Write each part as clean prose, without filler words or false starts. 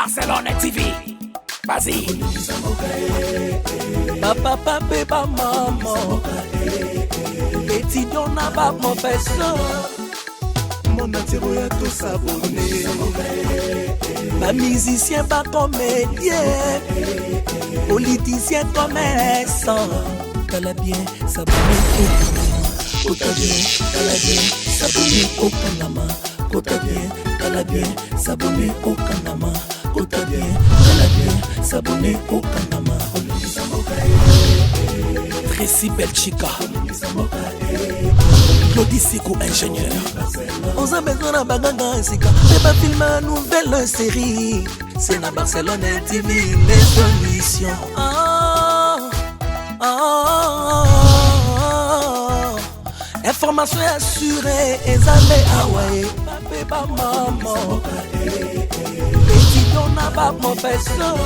Barcelone TV. Vas-y. Papa, papa, maman. Étudiant n'a pas mon professeur. Mon attiro à tout s'abonner. Ma musicien, pas comédien. Politicien, commerçant. T'as bien, s'abonner. Kota bien, t'as bien, s'abonner au Panama. Kota bien, t'as bien, s'abonner au Panama. Kota bien, t'as bien, s'abonner au Panama. Tracy Belchica, Claudie Sikou ingénieur. On a besoin d'un bagage, c'est pas filmer une nouvelle série. C'est dans Barcelone TV, les solutions. Information assurée, et amis Hawaii, papa, maman. Étudiant n'a pas professeur.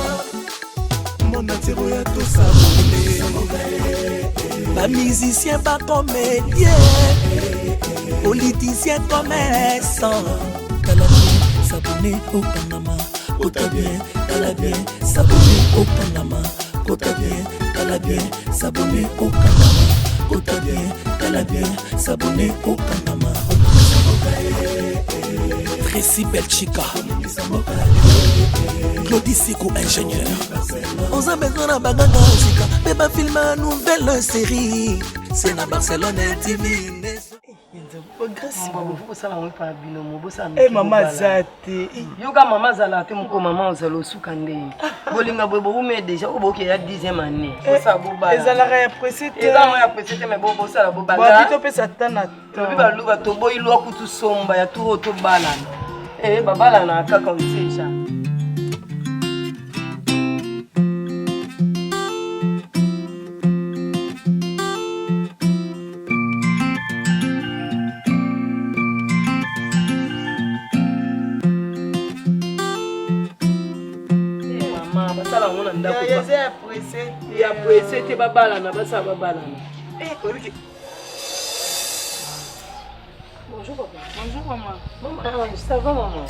Mon attiro à tout s'abonner. Pas musicien, pas comédien. Politicien, commerçant. T'as bien, s'abonner au Panama. Kota bien, t'as bien, s'abonner au Panama. Kota bien, t'as bien, s'abonner au Panama. Kota bien, t'as bien, s'abonner au Panama. Tracy Belchica, Claudie Sikou ingénieur. On a besoin d'un bagage, mais pas filmer une nouvelle série. C'est dans Barcelone TV. Eh maman zate. Yoga maman zalate mko maman ozalo sukande. Bolinga bobo ume déjà oboke ya 10e année. Bosa boba. Ezalaka ya presete. Ezalaka ya presete mais bobo sala boba. Ba bito pesa tana to. Biba luba to boyi lwa kutu somba ya turo to balana. Babala na kaka nsesha. Ya presete babala na basa babala. Bonjour papa. Bonjour maman. Maman, ça va maman?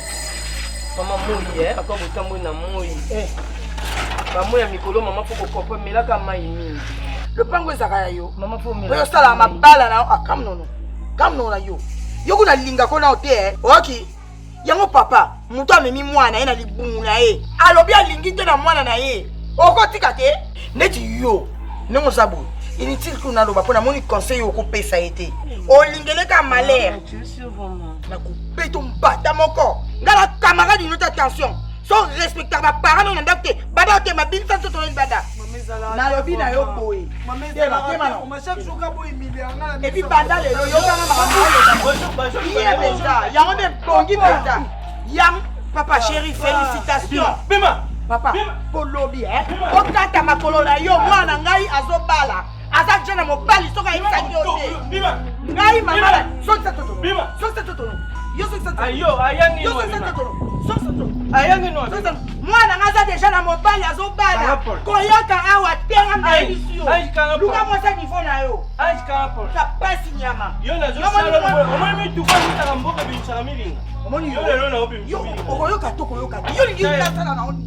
Maman moyi papa botambo na moyi. Maman ya mikolo maman faut comprendre mais là kama yini. Le pango ezaka yo. Maman faut me. Yo sala mabala na kam nono. Kam nono na yo. Yo kuna linga kona ote oki. Yango papa, muto amemi mwana ena libungu na ye. Alobi alingi te na mwana na ye. Okotika te neti yo nengo sabu inutile kuna loba pona moni conseil okopesa ete olingeleka malheur na kupeto mbata moko ngala camarade une autre attention sont respectable parents na ndakte bada te mabinsa to toleni bada na lobi na yo boye ma chaque jour ka boye milliard et puis banda le yo kana ma ya on est bongi banda yam papa chéri félicitations papa polobi okata makolo na yo mwana ngai azobala aza jana mobali soka imisa yote ngai mama sokisa toto yo sokisa toto ayo ayangi yo sokisa toto sokisa toto ayangi no mwana ngaza deja na mobali azobala koyoka awa tenga mbelisi yo luka mosa niveau na yo ka pasi nyama yo na zo sala omoni tu kwa nita mboka bichara milinga omoni yo lelo na obi yo okoyoka to koyoka yo lingi sala na oni.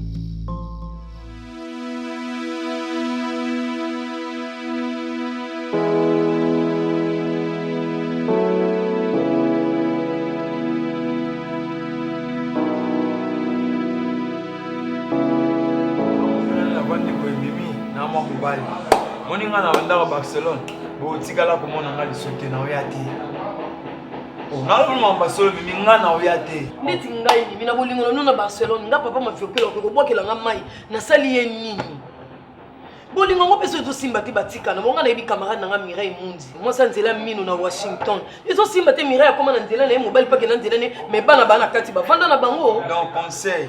Moninga na wanda Barcelone bo tikala komona nga lisote na oyate ngalo Barcelone minga na oyate neti ngai ni bina bolingo na Barcelone nga papa mafiopela ko bokela nga mai na sali ye nini bolingo ngo peso to simba te batika na bonga na yebi camarade nga Mireille Mundi moi sa nzela mino na Washington ezo simba te Mireille akoma na nzela na mobile pa ke na nzela ne me bana bana kati ba vanda na bango donc conseil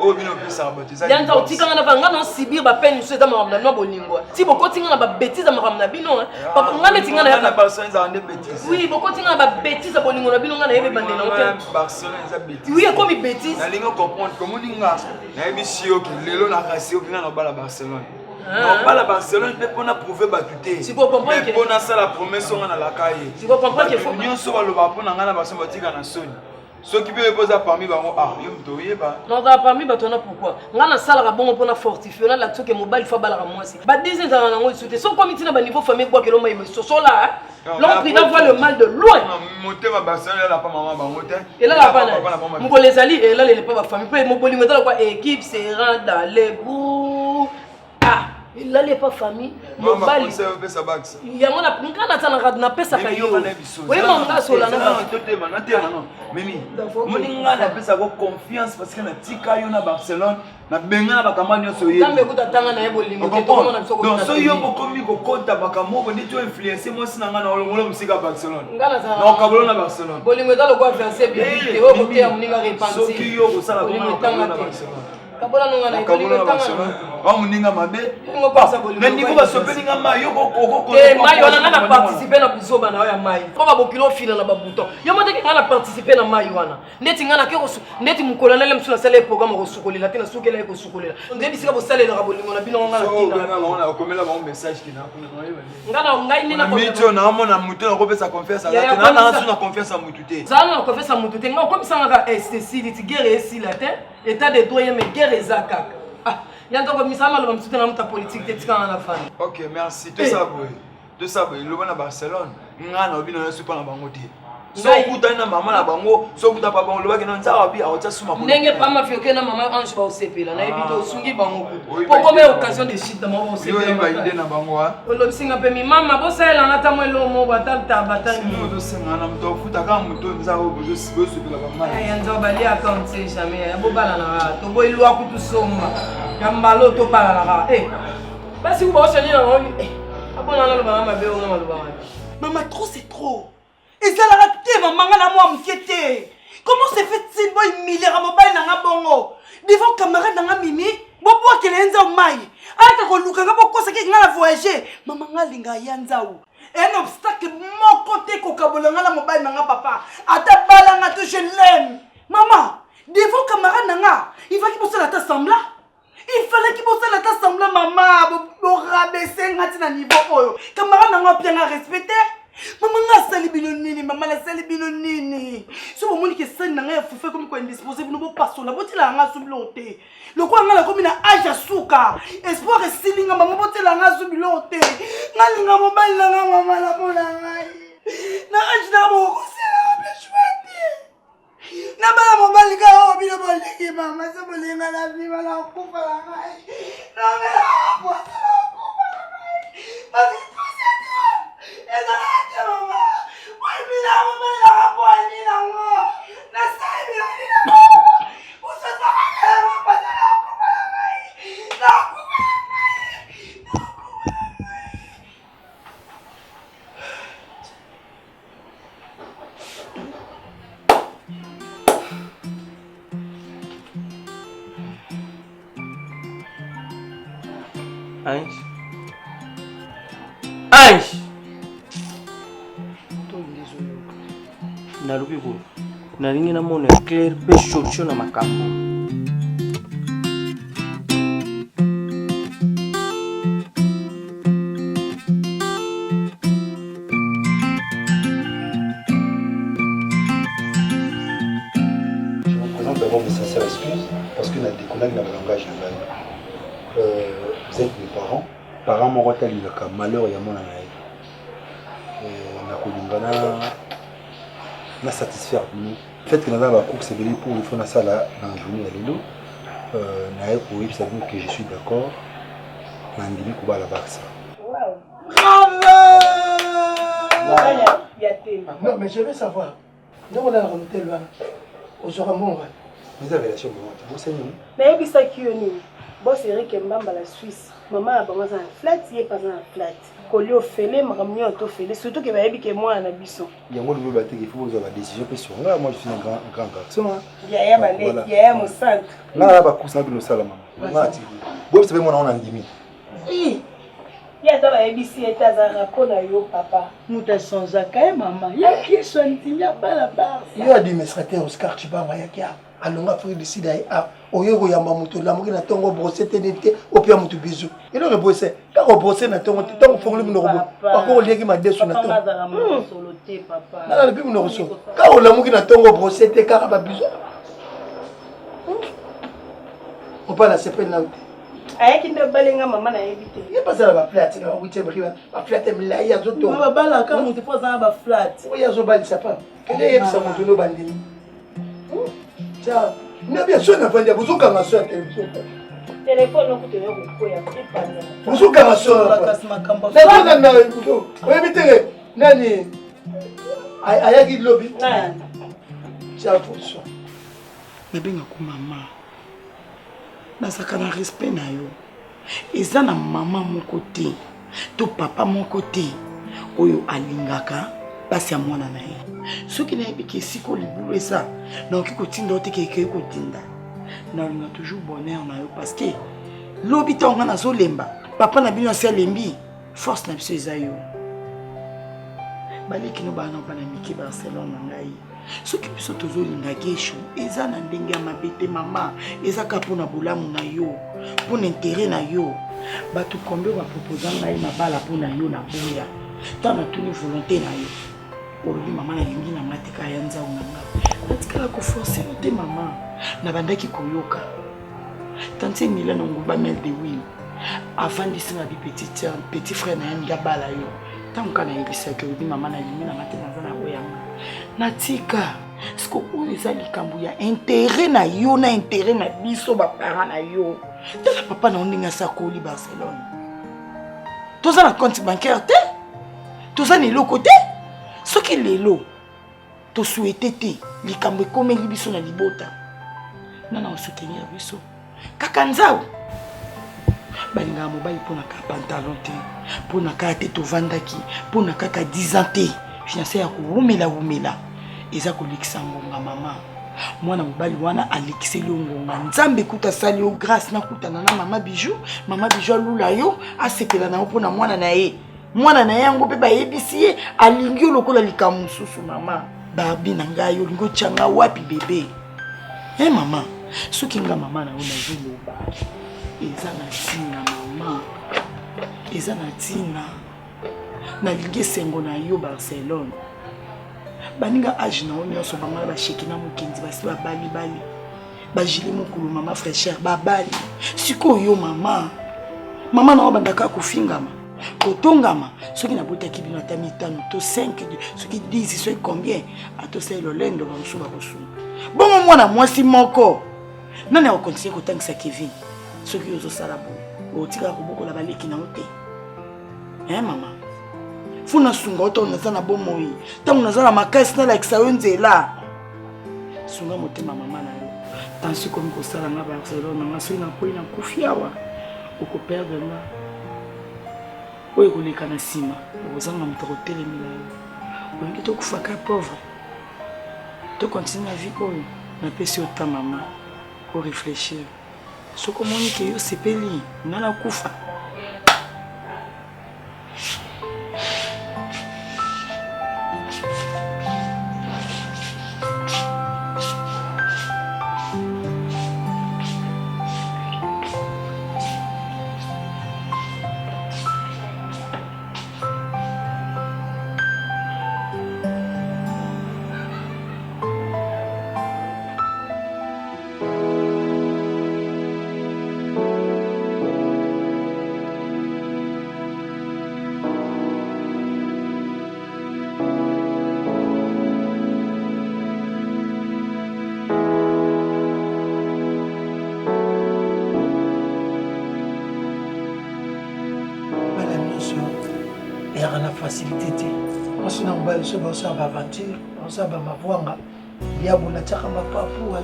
oh bino pesa babotiza yanta otika na vanga na sibir ba peine so eza makamna no bolingo ti bokotinga na ba bêtise makamna bino papa nga netinga na Barcelone za ande bêtise oui bokotinga na ba bêtise bolingo na bino nga na yebe bande na ote Barcelone za bêtise oui comme bêtise na lingo comprendre comme ninga na yebi sio ki lelo na kasi okinga na bala Barcelone non pas la Barcelone peut pas prouver batute si vous comprenez que pour ça la promesse on a la caille si vous comprenez que faut nous soit le va pour na ngana Barcelone batika na soni Ceux qui peuvent poser parmi bango ah yo mtoye ba. Non da parmi ba tona pourquoi? Ngana sala ka bongo pona fortifier na la tsoke mobile fa bala ka mwasi. Ba 10 ans na ngo souté. So comité na ba niveau famille quoi que l'homme il so là. L'homme président voit le mal de loin. Monter ma bassin là pas maman bango te. Et là la pas. Mon les ali et là les pas ba famille. Pe mo bolingo ta quoi équipe sera dans les bouts. Ah il n'est pas famille. Mon bal. Il y a mon application na pesa kayo. Oui mon gars sola na. Non. Mimi. Moninga na pesa ko confiance parce que na tika yo na Barcelone na benga na bakamani yo soye. Tambe kuta tanga na ebolingo te to mona bisoko. Donc so yo bokomi ko konta bakamoko ndi to influencer mo sinanga na olongolo musika Barcelone. Ngana za. Na kabolo na Barcelone. Bolingo ta lo ko influencer bibite o ko te moninga repentir. So ki yo ko sala ko na Barcelone. Kabola nonga na bolingo tanga. Wa muninga mabe. Ngo pasa bolingo. Na niveau ba sopelinga mayo ko. Eh mayo na ngana participer na bisoba na ya mayo. Ko ba bokilo fina na ba bouton. Yo mote ki ngana participer na mayo wana. Neti ngana ke ko neti mu colonel msuna sala programme ko sukolela tena sukela ko sukolela. Ndebi sika bo sala na bolingo na bino ngana tina. Ngana komela ba message kina kuna. Ngana ngai nina ko. Mito na mona mutu na ko pesa confiance ala tena na suna confiance a mutu te. Zana na confiance a mutu te. Ngako bisanga ka STC dit guerre ici la te. État de droit mais guerre ezaka. Ah, yando ko misama lo msuta na mta politique te tika na fani. OK, merci. Tout ça boy. Tout ça boy, lo na Barcelone. Ngana obi na super na bango te. So kuta na mama na bango, so kuta papa lo ba ke na nzawa bi aota suma ko. Ndenge pa ma fioke na mama ange ba osepela na ebito sungi bango ko. Pour comme occasion de shit ma ba osepela. Yo ba ide na bango ha. Lo bisinga pe mi mama bosela na tamwe lo mo batata batangi. Mo do senga na mto futa ka mto nzawa bozo osepela ba mama. Ay nzo bali account c'est jamais. Bo bala na to boy lo akutu soma. Kambalo to bala na. Basi ku ba oseli na ngo. Abona na lo ba mama be o ngama lo ba mama. Maman, trop c'est trop. Et ça l'a raté, maman, la moi m'inquiéter. Comment c'est fait-il, boy, mille à mobile dans bongo? Devant camarade dans mimi, bobo qu'elle est en maille. Ah, t'as qu'on luka, pourquoi c'est qu'il a voyagé? Maman, linga yanzao. Un obstacle, mon côté, kokabolanga la mobile dans papa. À ta balanga, je l'aime. Maman, devant camarade nanga, il va qu'il bosse la tasse sembla. Il fallait qu'il bosse la tasse sembla, maman, pour rabaisser un niveau. Camarade nanga, bien à respecter. Maman nga sali bino nini, maman la sali bino nini. So bo moni ke sali na nga ya fufe comme quoi indisposé bino bo pasola botila nga subilote. Le quoi nga la comme na âge asuka. Espoir silinga maman botila nga subilote. Nga linga mobile na nga maman la bona nga. Na âge na bo ko sala be chouette. Na bala mobile ka o bino bo leki maman so bo linga la vie mala kufa la nga. Na me la bo sala kufa la nga. Ma vie et dans la maman, moi je la maman la poignée là moi, la salle de la où ça s'arrête la maman pas la Ange. Ange. Nalubi bo. Nalingi na mona clair pe solution na makambo. Je vous présente d'abord mes sincères excuses parce que nous avons décollé dans le langage de la vous êtes mes parents. Parents m'ont retenu le malheur et à mon âge. Na satisfaire nous fait que nous avons la course belé pour le faire ça là dans la journée à l'élo na pour y savoir que je suis d'accord na ndimi kuba la Barça. Non mais je veux savoir. Donc on a remonté là. Aux Oramon. Vous avez la chambre vous savez non? Mais bisa kioni. Boss Eric Mbamba la Suisse. Maman a pas un flat, il est pas un flat. Colio félé, maramio auto félé, surtout que baby que moi en abisson. Il y a un monde il faut avoir la décision sur là moi je suis un grand garçon. Il y a balé, il y a mon centre. Là là ba course na bino sala maman. Ngati. Vous savez moi on a ndimi. Oui. Ya ta ba ebisi eta za rapport na yo papa. Muta sonza kae mama. Ya ki sontinya bala bala. Yo administrateur Oscar Chibanga ya kia. Alonga fruit de sida a oyo yamba mutu la mukina tongo brossette nete opia mutu bizu. Elo le brosser. Ka ko brosser na tongo tongo fongoli mu robo. Ba ko lieki ma desu na tongo. Papa za mo solo te papa. Na le bi mu roso. Ka o la mukina tongo brossette ka ba bizu. On parle à ce peine là. Ayaki ndo balenga mama na ebite. Il pas ça la plate na wiche briba. Ba plate mila ya zoto. Mama bala ka mutu po za ba flat. Oya zo bali sapa. Kele yebisa mutu no bandini. Tiens, mais bien sûr, on a pas dit, vous avez un soeur téléphone. Téléphone, on peut te koya, vous avez un soeur. Vous avez dit, Nani, ayagi lobby. Tiens, fonction. Bébé ngako mama. Nasaka na respect na yo. Eza na maman mon côté, to papa mon côté. Oyo alingaka, basi ya mwana na ye. Soki na yebi ke siko libulu eza na oki kotinda ote ke kotinda na linga toujours bonheur na yo parce que lobi tonga na zo lemba papa na bino se lembi force na biso eza yo baliki no bana bana miki Barcelone na ngai soki biso tozo linga gesho eza na ndenge ya mabete mama eza ka pona bolamu na yo pona intérêt na yo batu kombe ba proposer ngai mabala pona yo na boya tana tuni volonté na yo Olobi mama na lingi na matika ya nzao nanga. Natikala ko forcer te mama. Na bandaki koyoka. Tante Mila na nguba mel de win. Avant de singa bi petit frère na yanga bala yo. Tanka na yebisa ke olobi mama na lingi na matika na boyanga. Natika. Sko uliza likambu ya intérêt na yo na intérêt na biso ba parents na yo. Tala papa na ondinga sakoli Barcelone. Toza na compte bancaire te. Toza ni loko te. Ce qui est là, tu souhaitais likambo comme libiso na libota. Nana on soutenir biso. Kakanzao. Balinga mobile pour na ka pantalon te, pour na ka te to vandaki, pour na ka 10 ans te. Fiancé ya ko wumela. Eza ko liksangonga mama. Mwana mobali wana alexeli ngonga. Nzambe kuta sali o grâce na kuta na mama bijou lula yo asepela na mpona mwana na ye. Mwana na yango pe ba yebisi alingi lokola likamu susu mama babi na ngai yo lingo changa wapi bébé mama soki nga mama na yo na zoloba eza na tina mama eza na tina na lingi sengo na yo Barcelone baninga age na onyo so banga ba sheki na mukenzi basi ba bali ba jili mukulu mama fraîcheur ba bali siko yo mama na obandaka kufingama Kotongama, ceux qui n'ont pas été bino ata mitano, to 5, ceux qui disent ceux combien, à to c'est le lendo ba musu ba kosu. Bon mwana mwasi moko. Nana o continue kotangisa Kevin. Ceux qui ozo sala bo. O tika ko boko la baleki na ote. Mama. Funa sunga oto na sana bomoi. Tangu na zala makasi na like sawenzela. Sunga motema mama na yo. Tansi comme ko sala na Barcelone na so na ko ina kufiawa. Oko perdre na. Oye koleka na sima, ozanga moto kotelemela yo. Olingi tokufaka pauvre. To continue la vie oyo, na pesi ota mama, ko réfléchir. Soko moni ke yo sepeli, nana kufa. facilité. On se n'a pas sur ma voiture, on s'en va ma voix. Il y a mon attaque à ma papou,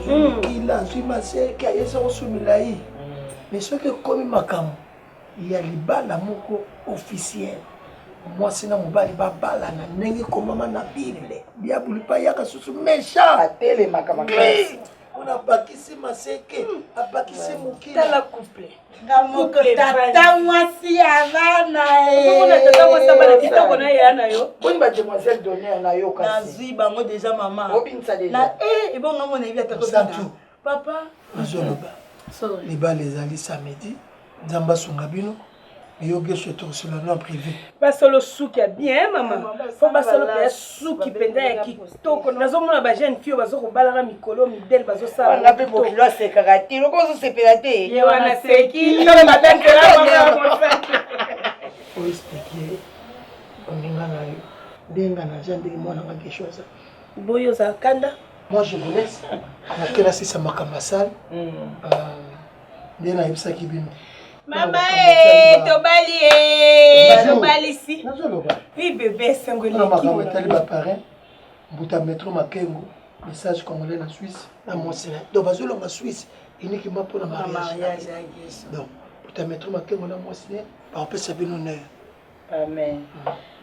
il a su ma sœur qui a été soumise. Mais ce que comme ma cam, il y a les balles à mon officiel. Moi, c'est mon bal, il va balle à n'a comme maman n'a pile. Il y a voulu pas y avoir sous méchant. Télé ma camarade. On a bakisi maseke, a bakisi mukila. Tala couple. Ngamoko tata mwasi avana Comment tata mwasi abana kitoko na yana yo? Boni ba demoiselle d'honneur na yo kasi. Nazui bango déjà maman. Obinsa déjà. Na et bon ngamo na ibi atako Santu. Papa. Azoloba. Sorry. Libala ezali samedi. Nzamba sunga bino. Yoge shoto sur le nom privé. Basolo souki bien maman. Faut basolo pe souki penda ya kitoko. Nazo mona ba jeune fille bazo ko balaka mikolo midel bazo sa. On a pe bokilo sekaka te. Loko zo sepela te. Ye wana seki. Tala batangela mama. Faut expliquer. Oninga na yo. Denga na jande mwana nga quelque chose. Boyo za kanda. Moi je vous laisse. Na kela sisa makambasal. Ndena yebisaki bino. Mama tobali tobali si. Nazoloba. Oui bébé sangoli On a makambo ba parrain. Mbuta metro makengo. Message congolais na Suisse. Na Monseigneur. Donc bazolonga Suisse. Uniquement pour la mariage. Donc mbuta metro makengo na Monseigneur. Par rapport à bino honneur. Amen.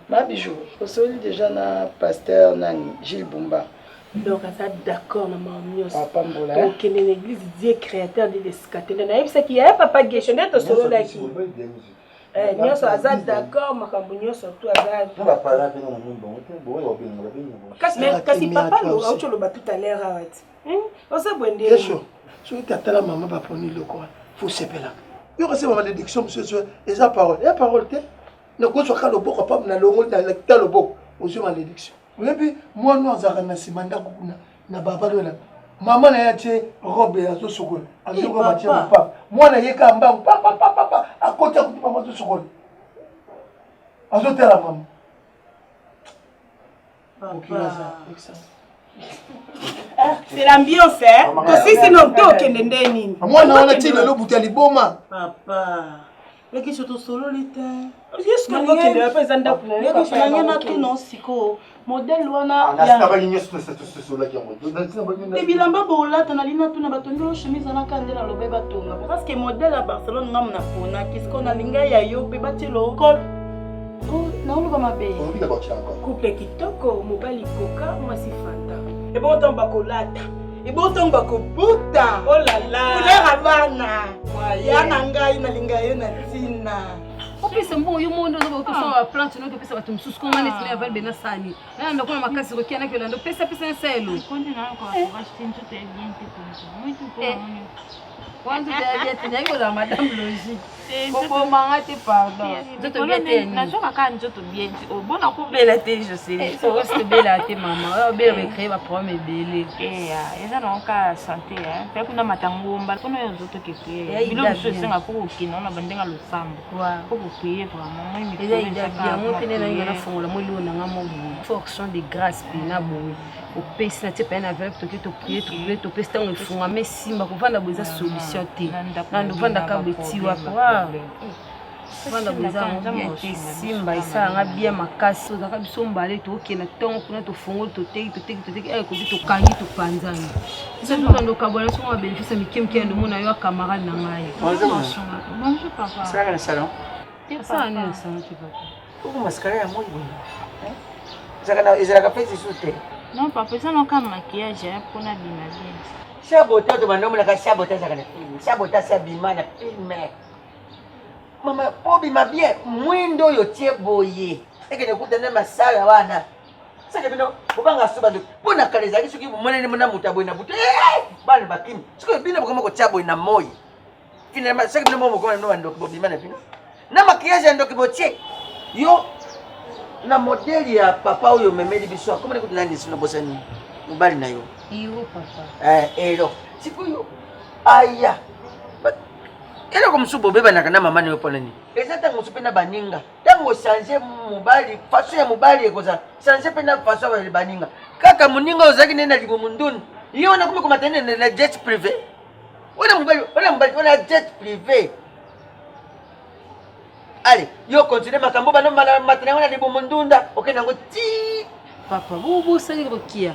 Ma bijou, osoli déjà na pasteur nani Gilles Bumba. Donc ça d'accord na mamio. Papa Mbola. Donc l'église Dieu créateur de l'escatelle. Na yebisa ki ya papa Geshone to solo la ki. Nyoso aza d'accord makambo nyoso to aza. Ba parla pe na mumba, bon kasi papa lo aucho lo ba tout à l'heure awati. On se bwende. Question. Si tu as la maman va prendre le quoi, faut sepela. Yo kasi ma malédiction monsieur et sa parole. Et parole te. Ne ko soka lo boko pa na longo na lecteur lo boko. Aussi malédiction. Et puis moi nous azaka na simanda kuna na baba lo la. Maman na yatie robe ya zo sokol. Azo ko batie papa. Moi na yeka mbangu papa à côté de papa zo sokol. Azo tela maman. C'est l'ambiance hein. Aussi sinon to kende nini. Moi na ona tile lo butali boma. Papa. Eki soto solo lite. Est-ce que vous kende pa ezanda kuna. Eki sonanya na tuno siko. Modèle wana ya ba nyinyo so la kiambo. Te bilamba bolata na lina tuna batondo chemise na kandela lobe batonga. Parce que modèle à Barcelone ngam na pona kisko na linga ya yo pe batelo kol. Oh, na uluba mabe. On vit d'abord encore. Couple kitoko mobali koka mwasi fanta. Et bon temps bakolata. Et bon temps bakobuta. Oh là là. Kulera bana. Ya na ngai na linga yo na tina. opesa mbongo yo mondo ozo bakosala plante no topesa bato mosusu konga neti na yavali bena sani nayanda kuna makasi kokia na kiolanda pesa na elo Quando deve ter nego da madame logique. Como manga te pardon. Je te bien te. Na joka kan je te bien. O bona ko bela te je sais. So se bela te maman. O bela créer ba problème belé. Eza na ka santé hein. Pe kuna matangomba kuna yo zoto ke créer. Bilo so senga ko kina na bandenga lo sambo. Ko ko créer vraiment moi mi. Eza ida bien mo tene na ngana fongola mo lo na ngamo. Fonction de grâce pina boy. O pesa te pena avec to to prier to pesa on funga mais simba ko vanda boza solution te. Nando vanda ka betiwa kwa. Vanda boza mo te simba isa nga bien makasi to ka biso mbale to kena tongo kuna to fungo to teki ay ko to kangi to panzani. Isa to ndo ka bona so ma bénéfice mi kem kendo mona yo camarade na ngai. Bonjour papa. Ça va le salon? Ça ne ça ne papa. Pourquoi mascara ya moi bon? Zakana ezalaka pesi sute. Non, papa, ça n'a qu'un maquillage pour la bien. Sabota to bando mulaka sabota zakana. Sabota sabima na filme. Mama pobi mabie mwindo yo tie boye. Eke nekuta na masala wana. Sasa bino bobanga suba ndo. Pona kaleza kisuki mwana mwana mutabo na buto. Bana bakimi. Siko bino kama ko chabo ina moyi. Finalement sasa bino momo kwa ndo ndo bobi mana bino. Na maquillage ndo kiboche. Yo na modeli ya papa huyo memeli biso kama nikuti nani sino bosa ni mbali na yo Iyo papa elo siku yo aya elo kumsubo beba na kana mama ni pona ni ezata musupenda baninga tango changer mubali faso ya mubali ekoza changer pena faso ya baninga kaka muninga ozaki nenda libo munduni yo na kuma kumatene na jet privé wala mubali wala jet privé. Allez, yo continue makambo bano matena wana libo mundunda okenda ngo ti papa bo sali rokia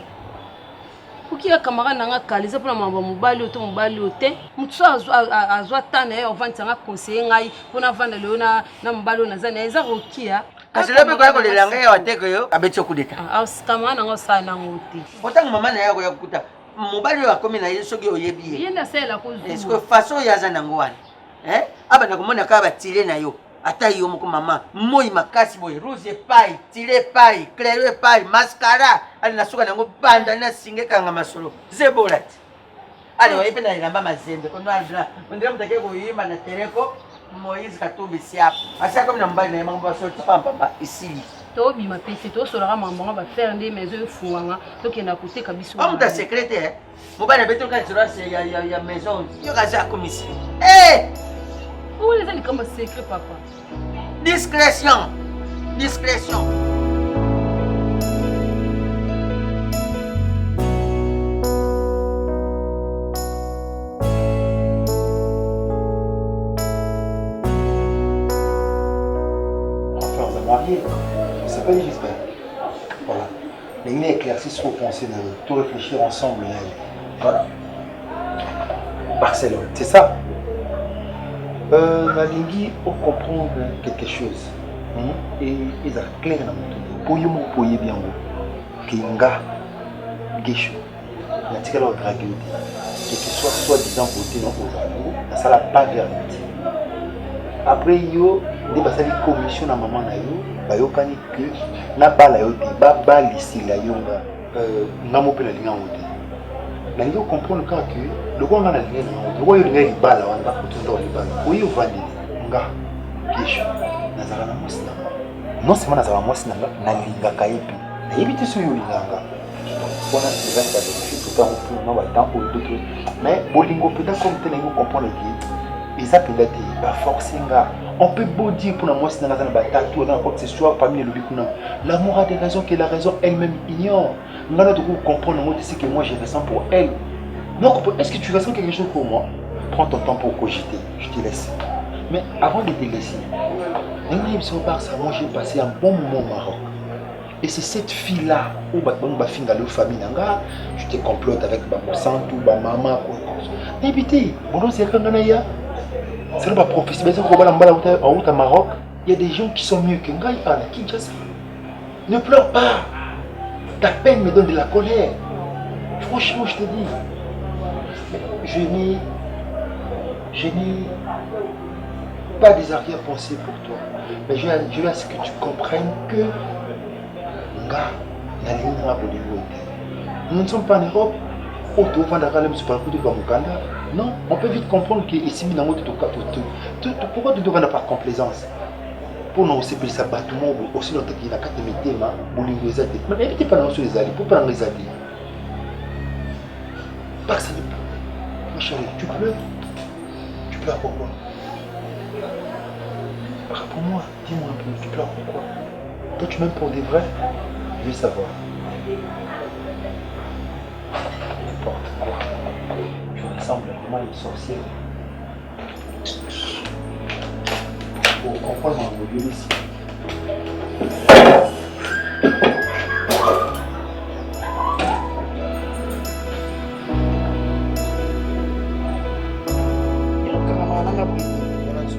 okia camarade nanga kaliza pona mamba mobali oto mobali ote mutso azwa tana ya ovantanga conseiller ngai pona vanda leona na mobali ona zana eza rokia kasi lobe ko yakolelanga ya wateko yo abetso kudeta camarade nanga osala nango te otanga mama na yako yakukuta mobali oyo akomi na ye soki oyebi ye. Ye nasala kozwa. Est-ce que façon oyo aza nango wana abanda komona kaka batire na yo ata yo moko mama moi makasi boye rouge epai tire epai clair epai mascara ali na suka nango banda na singekanga masolo zebolati ali oyebi na elamba mazembe kono azla ondira mutake koyimba na tereko Moïse Katumbi siapo asa comme na mbali na ye mambo asoti pampamba isili tobima pese tosolaka mambo nga bafaire nde maison efuwanga tokenda koteka biso omuta secrétaire mobali abetoka tirase ya maison yo kaza akomisi oleza likambo secret papa. Discrétion. Discrétion. Enfin, on va marier. C'est pas j'espère. Voilà. Les lignes éclaircies sur penser de tout réfléchir ensemble. Voilà. Barcelone, c'est ça. Nalingi pour comprendre quelque chose et ils sont clairs dans mon pour yo pour y bien kinga gesho na tika la drague que soit disant côté non aux ça la pas vérité après yo de passer les commission na maman na yo ba yo kani que na bala yo te ba ici la yonga ngamo pe la linga wote na yo comprendre quand que le roi na linga na wote roi yo linga ibala wanda kutundo libala oyo vandi nga gesho na zala na musna non seulement nazala mwasi na nalingaka ye mpe nayebi te soki olinganga mpona eza badéfi tout temps mpona batempo d'autres mais bolingo mpenza comme te nayebi comprendre ke eza mpenza te baforce nga on peut beau dire mpona mwasi nanga aza na batatu aza na quoi que ce soit parmi elobi kuna l'amour a des raisons que la raison elle-même ignore nga na toko comprendre yango te c'est que moi je ressens pour elle donc est-ce que tu ressens quelque chose pour moi prends ton temps pour cogiter je te laisse mais avant de te laisser moi j'ai passé un bon moment au Maroc. Et c'est cette fille-là où famille je te complote avec ma santou, ma maman, évitez. Bon, c'est c'est pas professionnel. Au Maroc, il y a des gens qui sont mieux que moi. Ne pleure pas. Ta peine me donne de la colère. Franchement, je te dis. Je n'ai pas des arrière-pensées pour toi. Mais je veux à ce que tu comprennes que nous ne sommes pas en Europe. Non, on peut vite comprendre que ici, pourquoi tu devrais pas complaisance? Pour nous aussi, ça battement aussi longtemps qu'il y a 4 métiers, mais évitez pas dans les alliés, pour pas dans les alliés. Parce que ma chérie, tu pleures? Tu pleures pourquoi? Réponds-moi, dis-moi un peu, tu pleures pourquoi? Toi tu m'aimes pour des vrais? Je veux savoir. N'importe quoi. Tu ressembles vraiment à une sorcière. Pour comprendre mon vieux ici.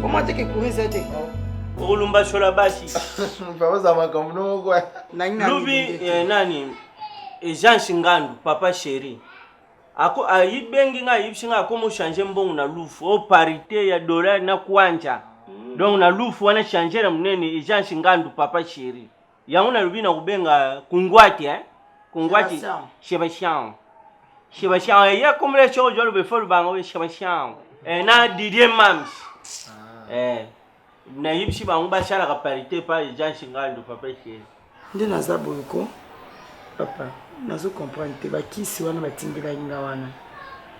Comment tu es couru ça? Olumba shola basi. Papa za makamno kwa. Lubi nani? Jean Shingandu, papa chéri. Ako ayibengi nga yipshinga ko mo changer mbongo na lufu. O parité ya dollar na kwanja. Donc na lufu wana changer munene Jean Shingandu papa chéri. Yango na lubi na kubenga kungwati Kungwati Sebastien. Sebastien ya komle chojo le befol bango Sebastien. Na Didier Mams. Na yipsi ba ngba shala ka parité pa Jean Shingandu papa chéri. Nde naza boyko papa nazo comprendre te bakisi wana batindela kinga wana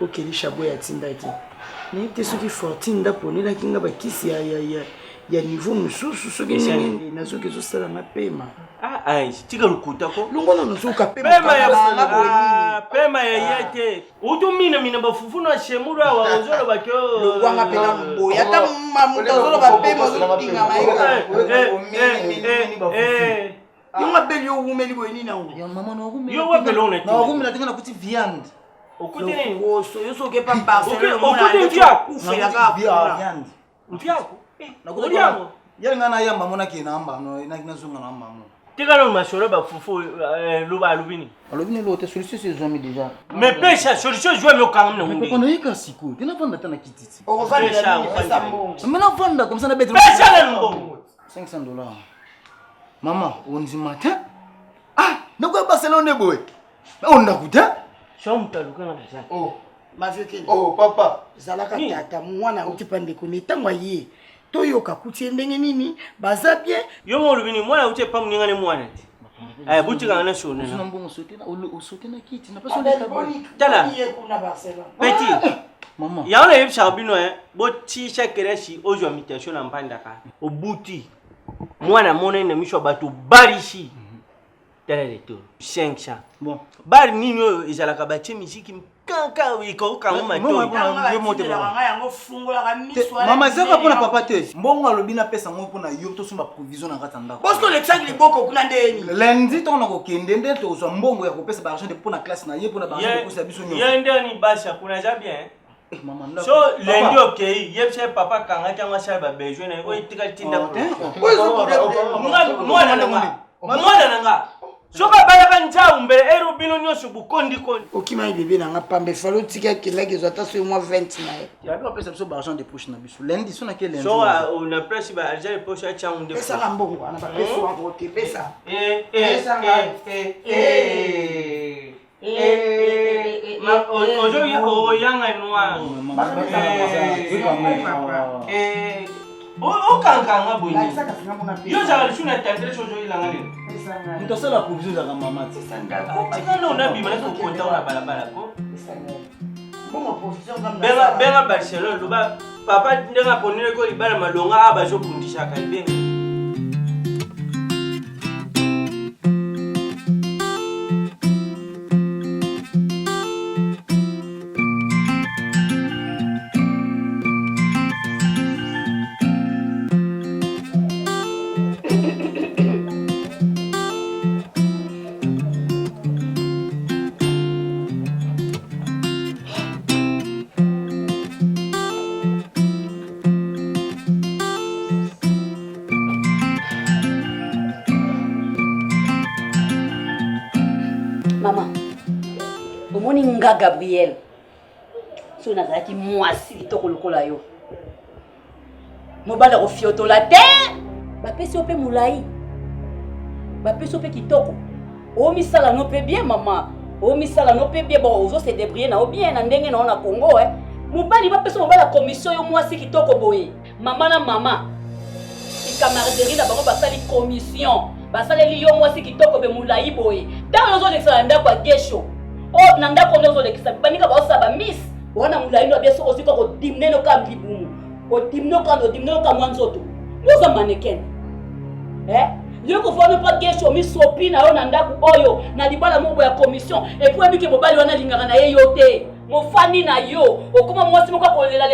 okeli shabo ya tindaki ni te soki fortune ndaponi la kinga bakisi ya niveau mususu soki nini nazo kezo sala na pema tika lukuta ko longono nazo ka pema pema ya yete utumina bafufuno shemura wa ozolo bakyo lwanga pena mboya ta mamutazolo bapema zo tinga maika Yonga beli yo umeli boyini na ngo. Yo mama no umeli. Yo wabelo na. Na umeli tinga na kuti viande. Okuti ni ngoso yo so ke pa Barcelona. Okuti ntia. Ufela ka viande. Ntia ko. Na kuti yango. Yale ngana yamba mona ke namba no ina kinazunga na mama. Tika no mashoro ba fufu luba alubini. Alubini lo te solution c'est jamais déjà. Mais pêche solution joue me kanga mna ngombe. On a eu siko. Tena vanda tana kititi. On va Maintenant vanda comme ça na bête. Pêche la ngombe. $500. Maman, on dit matin. Ah, nako Barcelone boy. On a goûté. Chamta lukana basa. Oh, ma vieux. Oh papa. Zalaka tata mwana utipande kunitangwa ye. Toyoka kutie ndenge nini baza bien yo mo lubini mwana ute pa mninga ne mwana ti ay buti kana na shone na mbongo sote na o sote na kiti na pas sote tala kuna Barcelone petit maman ya ona yebsha bino bo ti shakereshi ojo invitation na mpanda ka o buti mwana mona ne misho batu barishi tala leto 500 bon bari nini yo izalaka batie misiki kanka wiko kanga mato yo mote ba yango fungola ka miswa mama zaka pona papa te mbongo alobina pesa ngo pona yo to sumba provision na kata ndako parce que le tsangi liboko kuna ndeni lundi to na ko kende ndende to zo mbongo ya ko pesa ba argent de pona classe na ye pona ba argent de kosa biso nyo yende ni basha kuna ja bien mama ndako so lundi okay yebse papa kanga kanga sha ba besoin na o itika tinda ko mwana nanga soka bala kanja umbe ero bino nyoso bukondi kondi okima bébé nanga pambe falo tika kila ke zota so moi 20 na ya bi pesa biso ba argent de poche na biso lundi so na ke lundi so on a presse ba argent de poche cha unde pesa la mbongo ana ba pesa wa ko ke pesa ma ojo o yanga noa o kankanga boyi yo za lishuna tandre sojo ilanga le nto sala provision za mama tika no na bima na ko konta na balabala ko bon provision za benga Barcelone luba papa ndenga ponele ko libala malonga aba jo kundisha ka benga Nga Gabriel so nazalaki mwasi litoko lokola yo mobala ko fiotola te bapesi ope mulai bapesi ope kitoko o misala no pe bien mama o misala no pe bien bon ozo se débrouiller na o bien na ndenge na Congo mobali bapesi mobala commission yo mwasi kitoko boye mama na mama camaraderie na bango basali commission basali yo mwasi kitoko be mulai boye dans ozo lekisa ndako ya gesho o nanda ko ndozo lekisa baninga ba osaba miss wana mulaino abeso osiko ko dimneno ka mbibumu ko dimneno ka mwanzoto ngoza maneken yo ko fona pa gesho misopi na yo nanda ko oyo na libala mobo ya commission et puis bike mobali wana lingaka na ye yote mofani na yo okoma mwasi moko ko lela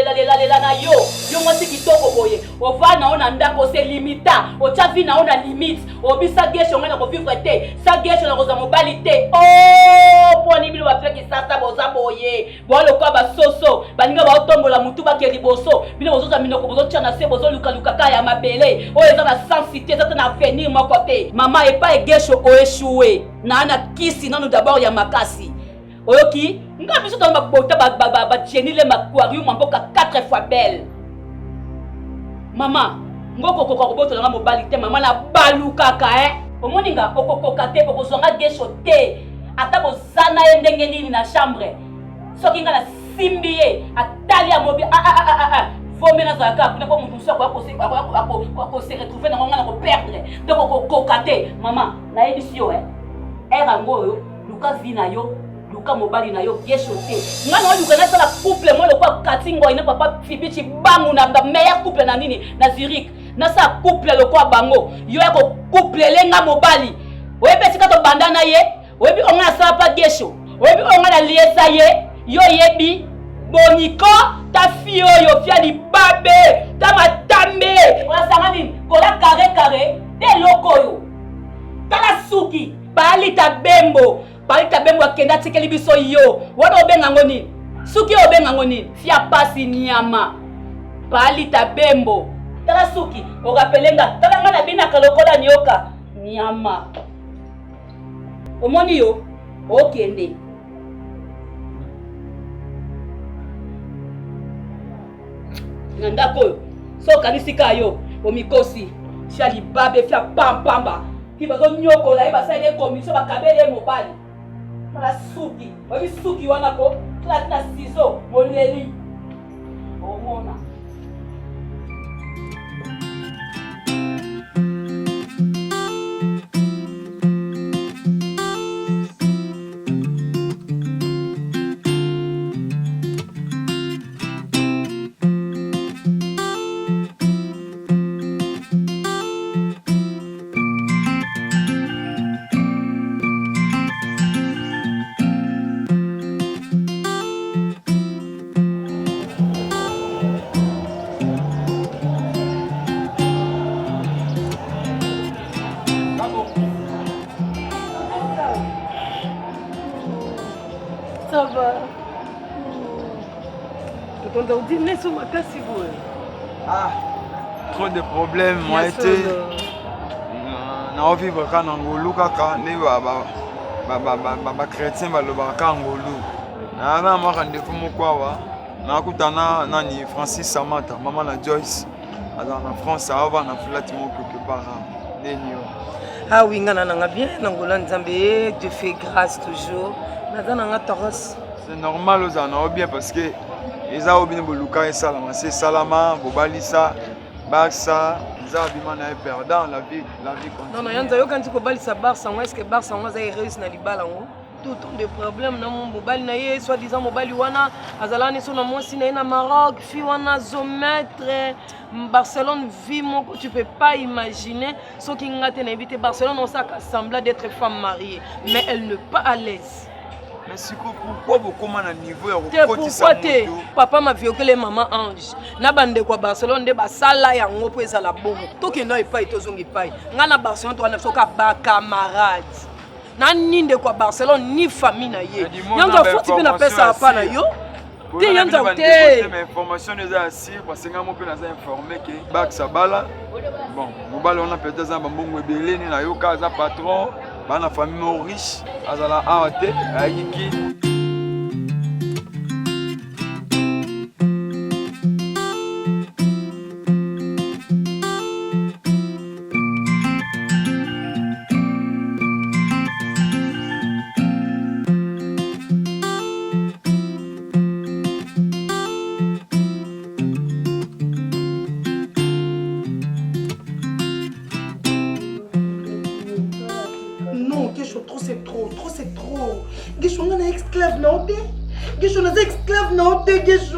na yo mwasi kitoko boye ofana ona ndako se limita ochavi na ona limite obisa gesho ngana ko vivre te sa gesho na koza mobali te poni bilo bafeki sasa boza boye bolo kwa basoso baninga ba otombola mutu bakeli boso bilo bozoza minoko bozotia na se bozo luka kaya mabele o eza na sensité eza na avenir moko te mama epa egesho o échoué na ana kisi nanu d'abord ya makasi oyoki nga biso tamba bota ba tienile aquarium mboka 4 fois belle mama ngoko ko botola nga mobali te mama na balukaka omoninga okokoka te okozonga gesho te ata bozana ye ndenge nini na chambre soki nga na simbi ye atali ya mobi vome nazalaka kuna po mutu ako se retrouver nango nga na koperdre donc okokoka te mama nayebisi yo yango oyo luka vi na yo luka mobali na yo gesho te nga na luka nasala couple mo lokwa katingo ina papa fibichi bangu na meilleur couple na nini na Zurich nasala couple lokwa bango yo yako couple lenga mobali oyebesi ka to bandana ye oyebi onga sala pa gesho oyebi onga na liesa ye yo yebi boniko ta fille oyo fia libabe ta matambe onasanga nini kola kare te loko yo tala suki balita bembo akenda tikeli biso yo wana obenga ngo nini suki obenga ngo nini fia pasi nyama balita bembo tala suki okapelenga tala nga na bina kalokola nyoka nyama omoni yo okende na ndako oyo so okanisika yo omikosi fia libabe fia pampamba ki bazonyokola ye basaleli komisio bakabeli ye mobali mala suki oyebi suki wana ko klati na sizo moleli omona Ça va. Tu comptes dîner sur ma casse, Ah, trop de problèmes ont été. Na envie de faire ngolu kaka ne ba chrétien ba lobaka ngolu. Na ma rendez-vous mokwawa. Na kutana nani Francis Samata, maman la Joyce. Alors en France, avant na flat mo quelque part. Denio. Ah oui, ngana nga bien nangola nzambe, Dieu fait grâce toujours. C'est normal aux gens, bien parce que les gens bien boluka et salama, c'est salama, bobalisa, baksa, les gens bien perdant la vie continue. Non non, yanza yo quand tu bobalisa barça, est-ce que barça on va réussir na libala ngo? Tout de problème na mon bobali na ye, soit disant bobali wana azalani so na mwasi na na Maroc, fi wana zometre Barcelone vie moko tu peux pas imaginer ce qui ngate na éviter Barcelone on ça semblant d'être femme mariée, mais elle n'est pas à l'aise. Mais pourquoi vous commandez un niveau pourquoi papa m'a violé maman Ange na bande kwa Barcelone de basala ya ngopo ezala bongo to ke no epai to zongi pai ngana Barcelone to na soka ba camarade na ninde kwa Barcelone ni famille na ye nyanga foti pe na pesa hapana yo te nyanga te mais information des assis parce que ngamo pe na za informer que bak sabala bon mobala on a peut-être za mbongo ebele ni na yo ka za patron bana famille riche azala awate ayiki.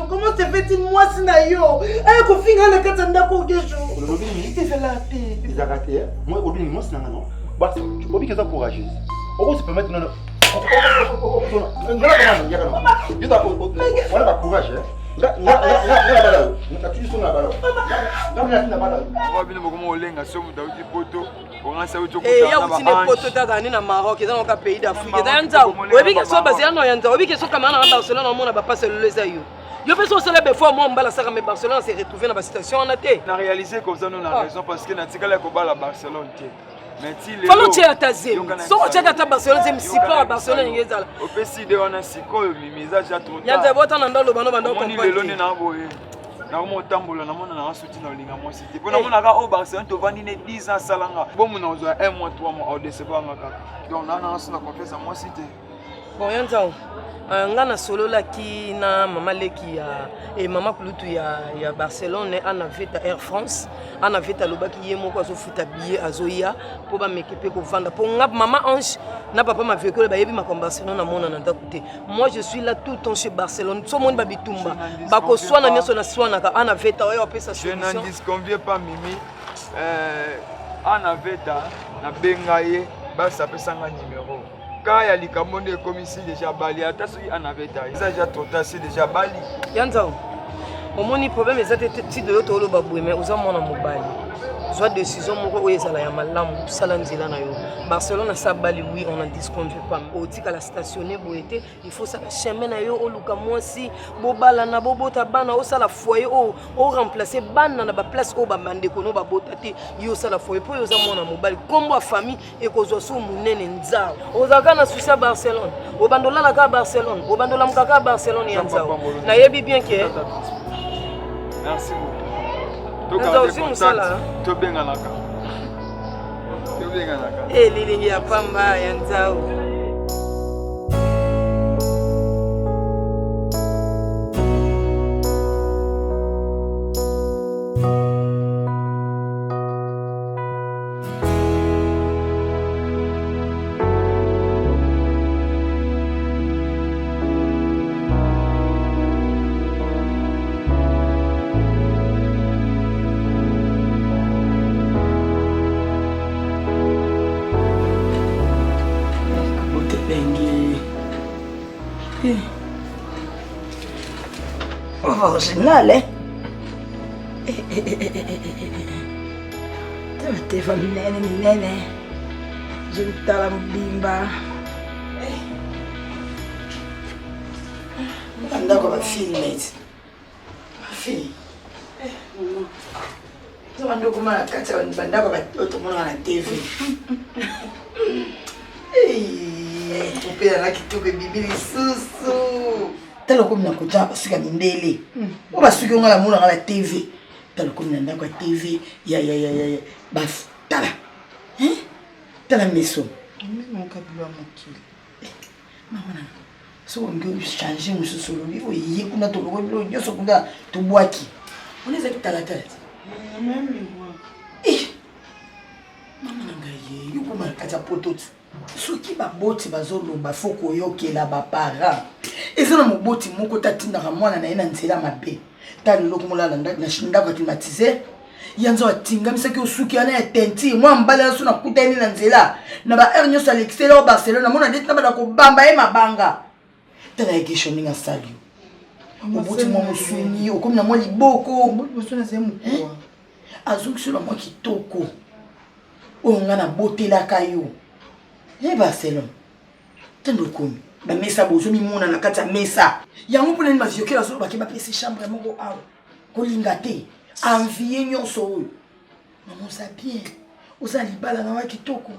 Comment se fait-il moi si nayo? Eh ko finga na katanda ko gesho. Le Robin il était là té. Ils a raté. Moi Robin moi c'est non. Bah tu Robin qui est courageuse. On se permettre non. On a courage. Je pense que c'est la fois moi on Barcelone s'est retrouvé dans la situation on a été. On a réalisé que ça nous a raison parce que natika la koba la Barcelone. Mais si les Fallait tu atazer. So tu as Barcelone c'est si pas Barcelone ngezala. Au PSD on a siko mimiza ja trop. Yanza bota na ndolo bano bando comprendre. On est na boye. Na mo tambola na mona na souti na linga mo cité. Pona mona ka au Barcelone to vandi ne 10 ans salanga. Bon mona ozo 1 mois 3 mois au décevoir ngaka. Donc na na confiance en moi cité. Bon yanza ngana solo la ki na mama leki ya et mama kulutu ya Barcelone ana vita Air France ana vita lobaki ye moko azo futa billet azoya po ba mekepe ko vanda po ngap mama Ange na papa ma véhicule ba yebi ma Barcelone na mona na ndakuté. Moi je suis là tout le temps chez Barcelone so monde ba bitumba ba ko swana nyeso na swana ka ana vita oyo pesa solution. Je n'en disconviens pas Mimi ana vita na bengaye ba sa pesa nga numéro. Quand il y a les camondes comme ici déjà Bali, à tassi en avait taillé. Ça déjà trop tassé déjà Bali. Yanzao, au moins le problème est que tu de l'autre au Baboué, mais aux hommes on a mobile. Soit décision moko oyo ezala ya malamu sala nzela na yo. Barcelone sa bali oui on en disconvient pas. Otika la stationner boete, il faut ça chemin na yo oluka mwasi bobala na bobota bana o sala foyer o remplacer bana na ba place o ba mandeko no ba bota te yo sala foyer po yo za mona mobali kombo a famille e kozwa so munene nzao. Ozaka na susa Barcelone. Obandola la ka Barcelone, obandola mkaka Barcelone ya nzao. Na yebi bien que merci beaucoup. Lilingi ya pamba ya nzao. Original, hein? Teva minene. Julitala mbimba. Ndako ba fille mate. Ma fille. Tova ndoko mala kati ba ndako ba otomona na TV. Popela na kitoko bibili susu. Tala comme na koja basuka mindele. O basuka ngala mona ngala TV. Tala comme na ndako TV. Ya. Baf. Tala. Hein? Tala meso. Mon kabila mokili. Mama. So on go changer musu solo bi o yi kuna to lo bi nyoso kuna to bwaki. Unaweza kitala tala. Même moi. Mama ngai yuko markacha pototi. Soki baboti bazoloba foko yokela ba parents. Ezana moboti moko tatindaka mwana na ina nzela mabe. Tani lokumulala ndako climatiser. Yanzo atinga misaki osuki ana ya tenti mwa mbala so na kutani na nzela. Na ba heure nyoso Alexela au Barcelona mona ndeti na ko bamba e mabanga. Tala egesho ninga sali. Moboti mwa musuni okomi na mwa liboko. Moboti musuni zemu kwa. Azuki so na mwa kitoko. Onga na botela kayo. Barcelone. Tendo komi. Ba mesa bozo mi mona na kati ya mesa. Yango pona ni ma viokela zo ba ke ba pese chambre moko awa. Ko lingate. Envier nyonso oyo. Maman ça bien. Oza libala na wa kitoko.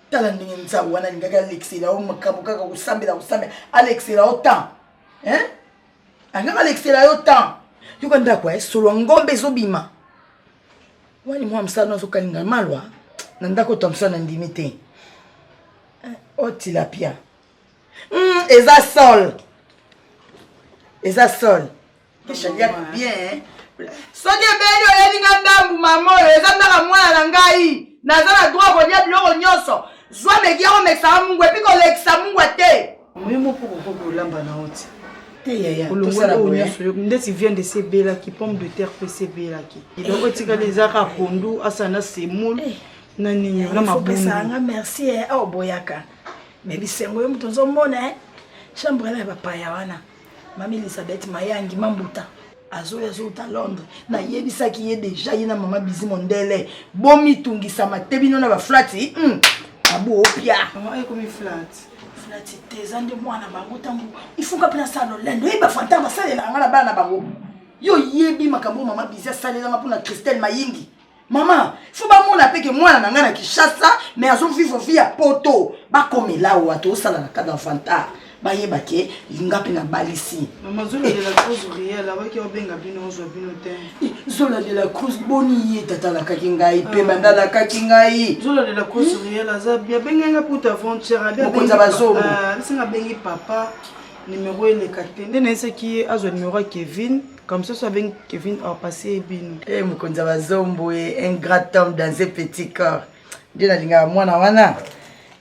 Tala ndenge nzawu wana lingaka Alexela o makambo kaka kusambela. Alexela o temps. Hein? Anga Alexela yo temps. Yuko ndakwa solo ngombe zo bima. Wani mwa msana zo kalinga malwa. Nandako Thompson ndimite. Oh tilapia. Eza sol. Kishalia bien, hein? Soki beli oyelinga ndambu mamo, eza ndaka mwana na ngai. Naza na droit kolia biloko nyonso. Zwa megia o meksa mungu epi ko leksa mungu te. Mwimo pour kolamba na oti. Te yaya. Kolongwa o nyonso yo ndeti vient de sebela ki pomme de terre pe sebela ki. Donc otika les aka pondu asana semoule. Nani na mabungu. Nga merci oh boyaka. Mais bisengo yo mutonzo mona chambre na papa wana. Mami Elisabeth Mayangi mambuta. Azo ta Londres. Na yebisaki ye déjà yina mama Bizi Mondele. Bomi tungisa matebino na ba flati. Abu opia. Mama ekomi flat. Flati tezande mwana bango tambu. Ifuka pena salo lendo. Eba fantama sale na ngala bana bango. Yo yebi makambo mama Bizi sale na mapuna Christelle Mayingi. Mama, faut pas mon appel que moi na ngana Kinshasa, mais azo vivre via poto. Ba comme là ou ato sala na ka d'enfanta. Ba yeba ke lingapi na balisi. Mama zola de la cause réelle, avec yo benga bino zo bino te. Zola de la cause boni tata la kakingai pe banda la kakingai. Zola de la cause réelle aza bien benga pour ta aventure bien. Ko nzaba zo. Singa bengi papa numéro le 4. Ndene ce qui a zo numéro Kevin. Comme ça, avec Kevin a passé bien. Eh, Mkonza Bazombo est un grand homme dans ce petit corps. Dieu n'a pas moi na wana.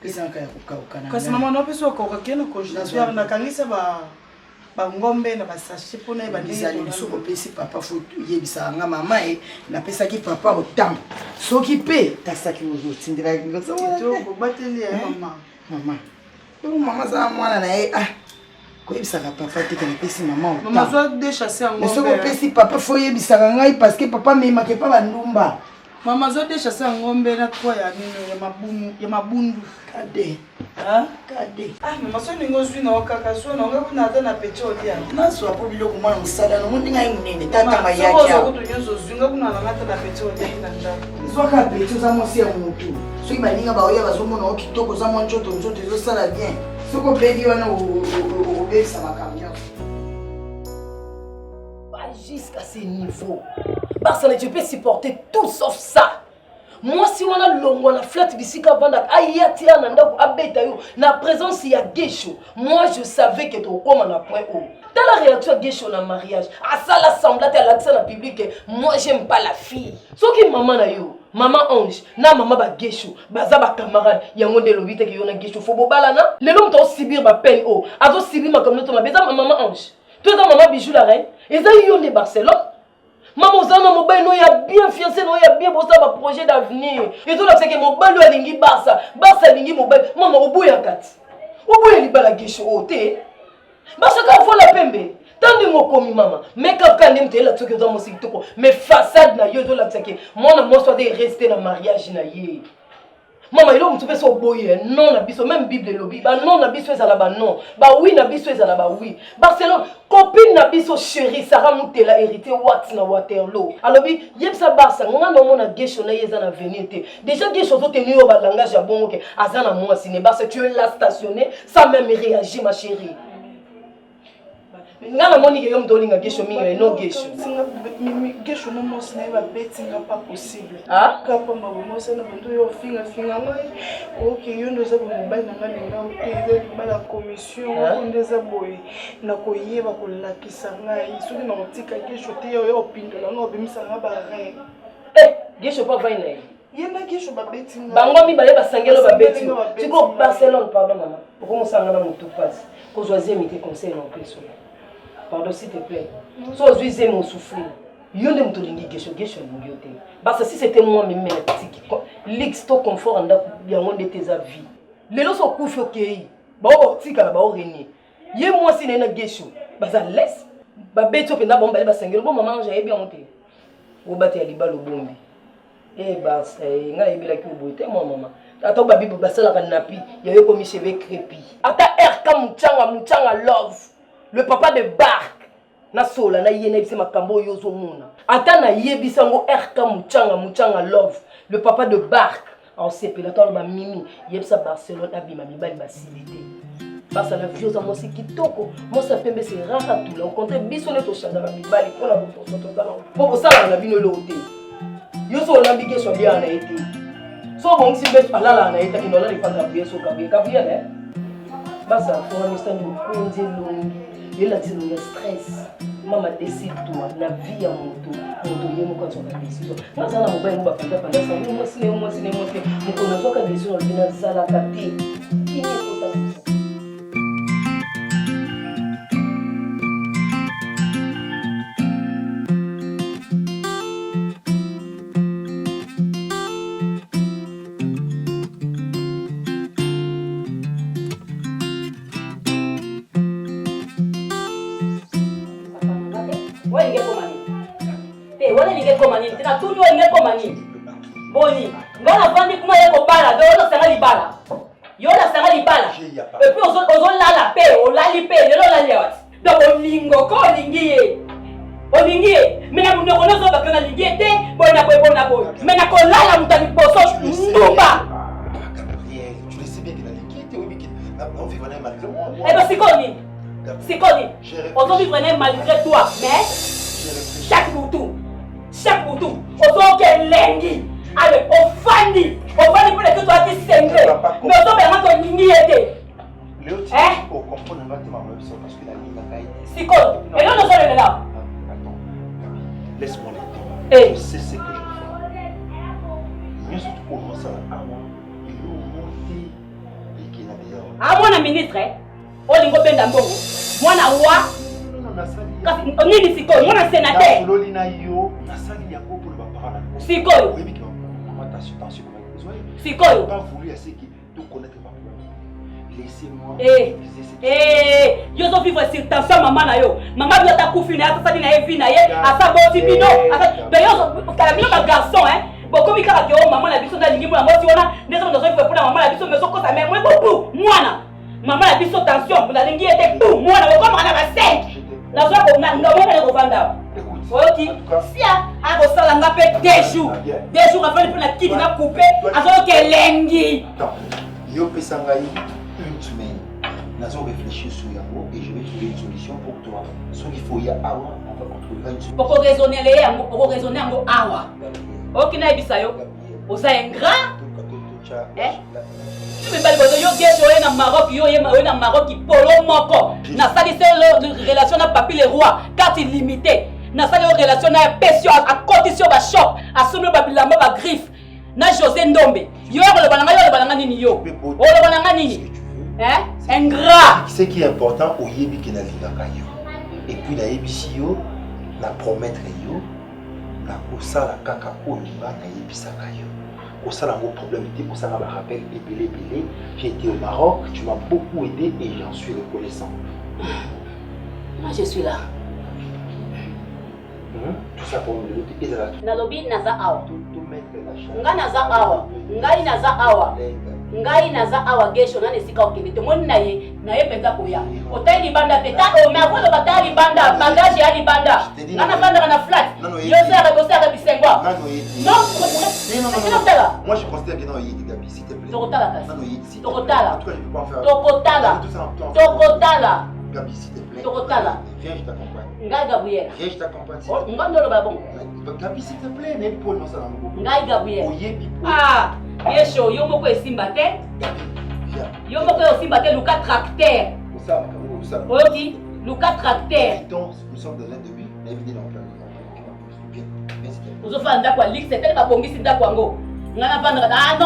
Qu'est-ce que tu as fait? Maman, on peut se coquer na congélateur na kanisa ba ngombe na ba sachet pour na ba ndizali soko pesi papa faut yebisa nga mama e na pesa ki papa autant. Soki pe tasaki ozo tindira ngoso. To bateli mama. Mama za mwana na e koyebisaka papa te kana pesi mama maman zo de chasser en ngombe. Mais soko pesi papa faut yebisaka ngai parce que papa memake pa bandumba. Mama zote chassa ngombe na kwa ya nino ya mabundu kade. Ah, kade. Ah, mama so ningo zwi na okaka so na onga kuna ata na pecho dia. Na so apo biloko mwana musala no mundi ngai munene tata mayaki. So ko to nyozo zwinga kuna na ngata na pecho dia ndanda. Zoka pecho za mosi ya mutu. So ibalinga ba oya bazomona okitoko za mwanjoto njoto zo sala bien. So ko bedi wana o besa makamyo. Jusqu'à ces niveaux. Barcelone, tu peux supporter tout sauf ça. Moi, si on a longo la flat bisika vanda ayati ananda abeta yo na présence il y a Gesho. Moi, je savais que tu comme on a point haut. Dans la réaction à Gesho na mariage, à ça l'assemblée à l'accès dans le public, moi j'aime pas la fille. Sauf que maman na yo, maman Ange, na maman ba Gesho, baza ba camarade, yango de lobite que yo na Gesho fo bobala na. Le l'homme to subir ba peine haut, ado subir ma comme notre maman Ange. Toi dans maman bijou la reine, et ça yon de Barcelone. Maman Zana mobile no ya bien fiancé no ya bien bossa ba projet d'avenir. Et tout là c'est que mobile a lingi Barça, Barça lingi mobile. Maman oboya kati. Oboya libala Gesho ote. Barça ka faut la pembe. Tant de mo komi maman. Mais quand ndem te la tsoke dans mon site ko. Mais façade na yo to la c'est que moi soit de rester dans mariage na yé. Maman il a so boye non na biso même bible lobi ba non na biso ezala ba non ba oui na biso ezala ba oui Barcelone copine na biso chérie Sarah Mutela hérité Wat na Waterloo alobi yebsa Barça ngana mona Gesho na yeza na venite déjà Gesho zo tenu yo ba langage ya bongo ke azana moi sine Barça tu es là stationné sans même réagir ma chérie. Ngana moni ke yo mdolinga Gesho mingi no Gesho. Gesho no mo sina ba betting pas possible. Ah? Kapa mabo mo sina bantu yo finga ngai. OK yo ndoza bo mobile na ngana ngao te bala commission ko ndeza boy na ko yeba ko lakisa ngai. Soki na otika Gesho te yo pindola no bimisa nga ba rein. Gesho pas va ina. Yena Gesho ba betting. Bango mi ba sangelo ba betting. Tu go Barcelone pardon maman. Pourquoi on sangana mutu passe? Ko choisir mité conseil non question. Pardon s'il te plaît. So je mon souffrir. Yonde mtolingi Gesho lingi yote. Parce que si c'était moi même la petite l'exto confort anda yango de tes avis. Lelo so kufi okei. Ba o tika ba o renier. Ye moi si na Gesho. Baza laisse. Ba beto penda bomba ba sangelo bon maman j'ai bien monté. O bate ya libalo bombi. Bas nga yebela ki obote moi maman. Ata ba bibo basala kanapi, yayo komi cheveux crépi. Ata RK muchanga love. Le papa de Bark na sola na yene bise makambo yozo muna. Ata na yebisa ngo RK muchanga love. Le papa de Bark en sepela to ba mimi yebisa Barcelone abima mibali basilité. Parce la vieux en moi c'est kitoko. Moi ça pembe c'est rare tout là. Au contraire biso ne to changa ba mibali pour la boto ça. Pour ça la bino loté. Yo so na bige so bien na été. So bon si bet pala la na été kinola ni panga bien so kabie né. Basa pour understand le konje longi. Il a dit le stress. Maman décide toi la vie à moto. Moto yemo quand on a décision. Moi ça na mobile ba panda panda ça. Moi si moi moko na soka décision bina sala kati. Kini ko ta. Boni, ngana vandi kuma yeko bala, do lo sanga libala. Yo la sanga libala. Et puis ozo lala pe, o lali pe, lelo lali wat. Donc olingo ko lingiye. Olingiye, mena muno kono zo bakana lingiye te, bona boy. Mena ko lala mutani poso ndumba. Tu le sais bien que la lingiye te oui mais on vit vraiment malgré moi. Eh ben c'est connu. On vit vraiment malgré toi, mais chaque boutou, ozo ke lengi. Allez, on fandi pour que toi tu s'engueules. Mais on va rentrer en ligne. Léo, tu peux comprendre notre maman parce que la ligne n'a pas été. C'est quoi? Et là, nous sommes là. Attends, laisse-moi le temps. Je sais ce que je fais. Mais surtout pour moi, ça va avoir. Il faut monter et qu'il y a déjà. Ah, moi, la ministre, on lingo benda mbongo. Moi, na wa. On est ici, moi, na sénateur. Lolina yo, na sali ya pour le parler. C'est quoi? C'est quoi? Je n'ai pas voulu essayer de connaître ma famille. Laissez-moi. Yo zo vivre sur tension maman na yo. Maman doit ta koufine, ata sali na evi na ye, ata boti bino. Ben yo zo, kala bino ba garçon bokomi kaka ke o mama na biso ndalingi mwana mwasi wana ndeza moto azofi mpona mama na biso mezokosa me mwe bobu mwana mama na biso tension nalingi ete bu mwana bokomaka na ba 5 nazwa konanga mwana na kovanda oyoki sia akosala nga mpe 2 jours afali mpo na kiti na coupe azoyoka elengi yo pesa ngai une semaine nazo réfléchir sur yango et je vais trouver une solution pour toi soki faut ya awa on va trouver une solution poko raisonner yango poko raisonner yango awa oki nayebisa yo oza ingrat mibali bozo yo gesho oye na Maroc yo oye na Maroc polo moko nasali se relation na papi le roi carte illimitée nasali yo relation na pesio a condition ba shop asombe ba bilamba ba griffe na José Ndombe yo oloba nanga nini yo oloba nanga nini ingrat ce qui est important oyebi ke na lingaka yo et puis na yebisi yo na promettre yo na kosala kaka oyo nga na yebisaka yo kosala ngo problème te kosala ba rappel ebele. J'ai été au Maroc, tu m'as beaucoup aidé et j'en suis reconnaissant. Moi je suis là. Tout ça pour me aider là. Nalobi naza awa. Nga naza awa. Ngai naza awa. Ngai naza awa gesho na nesika okende to moni naye penza koya. Otai libanda te ta o me akodo batali libanda bagage ya libanda. Ngana banda kana flat. Yo sera bisengwa. Non. Moi je considère que non yidi Gabi s'il te plaît. Tokotala kasi. Tokotala. En tout cas je peux pas en faire. Tokotala. Tokotala. Gabi s'il te plaît. Tokotala. Viens je t'accompagne. Ngai Gabriel. Viens je t'accompagne. Nga ndolo ba bon. Gabi s'il te plaît, mais pour non ça là. Ngai Gabriel. Oyebi. Ah, yesho yo moko esimba te. Yo moko esimba te Luka tracteur. Ça. Oyoki Luka tracteur. Donc nous sommes dans un début, mais évidemment on peut. Ozofa ndako ya Lix c'était babongisi ndako yango. Ngana vanda ah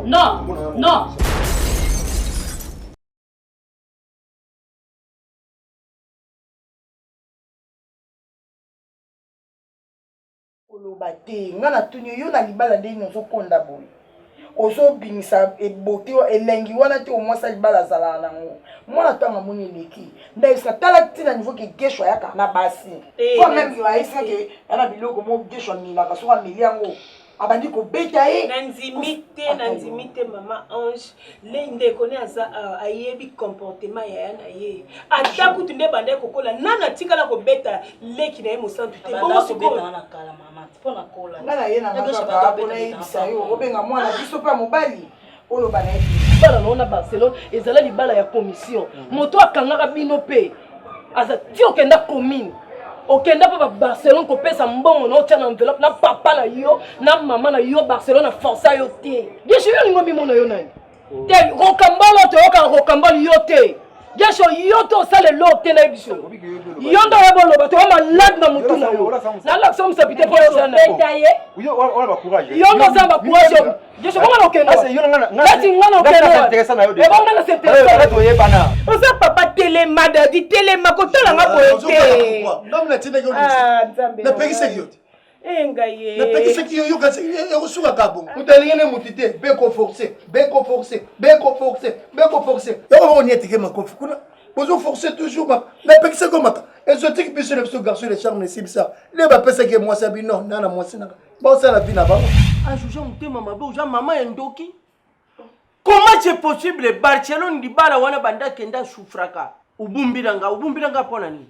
non. Koloba te nga na tuni yo na libala ndenge ozokonda boye ozobimisa ebote elengi wana te omwasa libala azala nango mwana ntango amoni eleki ndayebisa tala ntina niveau ke gesho ayaka na basi po meme yo ayebisa ke ya na biloko mo gesho amilaka soki ameli yango abandi kobeta ye nandimi te mama Ange le ndeko ne aza ayebi comportement ya na ye ata kutu nde banda kokola nana tikala kobeta leki na ye mosantu te bongo sikoyo na kala mama pona kola ngana ye na ngaka pona yebisa yo obenga mwana biso pa mobali oyo bana libala naona Barcelone ezala libala ya commission moto akangaka bino pe aza ti okenda commune okenda pa Barcelone kopesa mbongo na otia na enveloppe na papa na yo na mama na yo Barcelone na force yo te gesho yo lingo mimo na yo nani te rokambalo te rokambalo yo te gesho yo to sale lo te na biso yo ndo ya boloba to malade na mutu na yo na la somme ça pité pour ça na yo on va courage yo ndo za ba courage gesho comment on okenda c'est yo ngana intéressant na yo de et bon ngana c'est oza papa télémada di téléma ko tala nga boete non na tina yo na pekisa yo engaye na pekisa yo kasi yo suka kabo utalingene mutite beko forcer yo on yete ke makofi kuna bozo forcer toujours na pekisa ko maka exotique monsieur le garçon de charme c'est ça le ba pesa ke moi sabi non na moi sinaka ba ça la vie na ba ajuja mutema mabe uja mama endoki. Comment c'est possible Barcelone di bala wana banda kenda sufraka ubumbiranga pona nini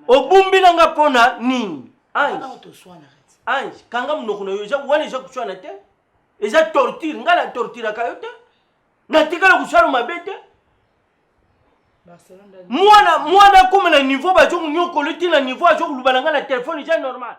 obumbiranga pona nini Ange kanga mnoko na yo wana ja kuchwana te eza torture ngala torture ka yo te natikala kusala mabete mwana kuma na niveau ba jo nyoko leti na niveau a jo lubalanga na téléphone ja normal